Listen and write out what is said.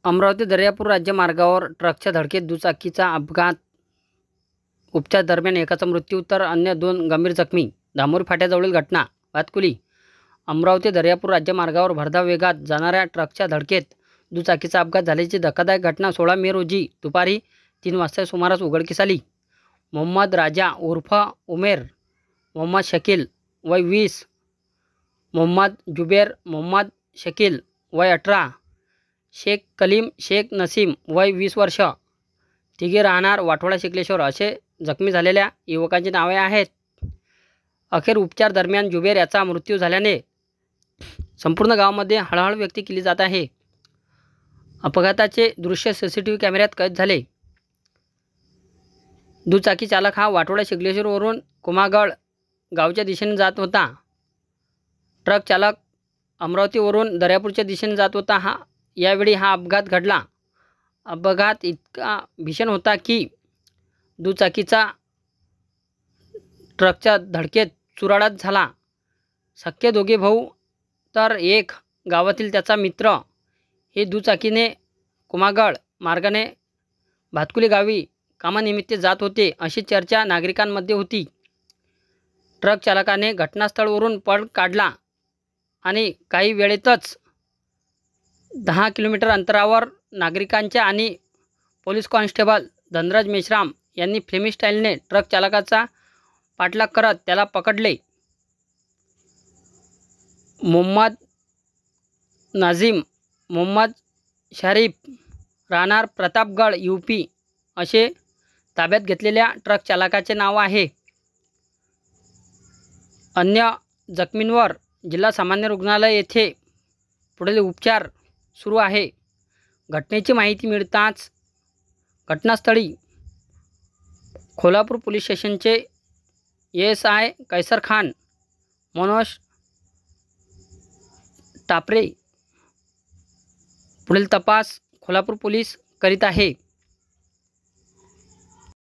अमरावती दर्यापूर राज्य मार्गावर ट्रकच्या धडकेत दुचाकीचा अपघात. उपचार दरम्यान एकाचा मृत्यू तर अन्य 2 गंभीर जखमी. धामोरी फाट्याजवळील घटना. भातकुली. अमरावती दर्यापूर राज्य मार्गावर भरधाव वेगात जाणाऱ्या ट्रकच्या धडकेत दुचाकीचा अपघात झाल्याची धक्कादायक घटना 16 मे रोजी दुपारी 3 वाजता सुमारास उघडकीस आली. मोहम्मद राजा उर्फ उमेर, मोहम्मद शकील वय 20, मोहम्मद जुबेर मोहम्मद शकील वय 18, शेख कलीम शेख नसीम वय 20 वर्ष, तिघे राहणार वाठोडा शिकलेश्वर असे जखमी झालेल्या युवकांची नावे आहेत. अखेर उपचार दरम्यान जुबेर याचा मृत्यू झाल्याने संपूर्ण गावामध्ये हळहळ व्यक्त केली जात आहे. अपघाताचे दृश्य सीसीटीव्ही कॅमेऱ्यात कैद झाले. दुचाकी चालक हा वाठोडा शिकलेश्वरवरून कुमागळ गावच्या दिशेने जात होता. ट्रक चालक अमरावतीवरून दर्यापूरच्या दिशेने जात होता. यावेळी हा अपघात घडला. अपघात इतका भीषण होता की दुचाकीचा ट्रकच्या धडकेत चुराडाच झाला. सख्खे दोघे भाऊ तर एक गावातील त्याचा मित्र हे दुचाकीने कुमागळ मार्गाने भातकुली गावी कामानिमित्त जात होते अशी चर्चा नागरिकांमध्ये होती. ट्रक चालकाने घटनास्थळावरून पळ काढला आणि काही वेळेतच 10 किलोमीटर अंतरावर नागरिकांच्या आणि पोलीस कॉन्स्टेबल धनराज मेश्राम यांनी फ्लेमी स्टाईलने ट्रक चालकाचा पाठलाग करत त्याला पकडले. मोहम्मद नाझीम मोहम्मद शरीफ राहणार प्रतापगड यूपी असे ताब्यात घेतलेल्या ट्रक चालकाचे नाव आहे. अन्य जखमींवर जिल्हा सामान्य रुग्णालय येथे पुढील उपचार सुरू आहे. घटनेची माहिती मिळताच घटनास्थळी खोलापूर पोलीस स्टेशनचे ASI कैसर खान, मनोज टापरे पुढील तपास खोलापूर पोलीस करीत आहे.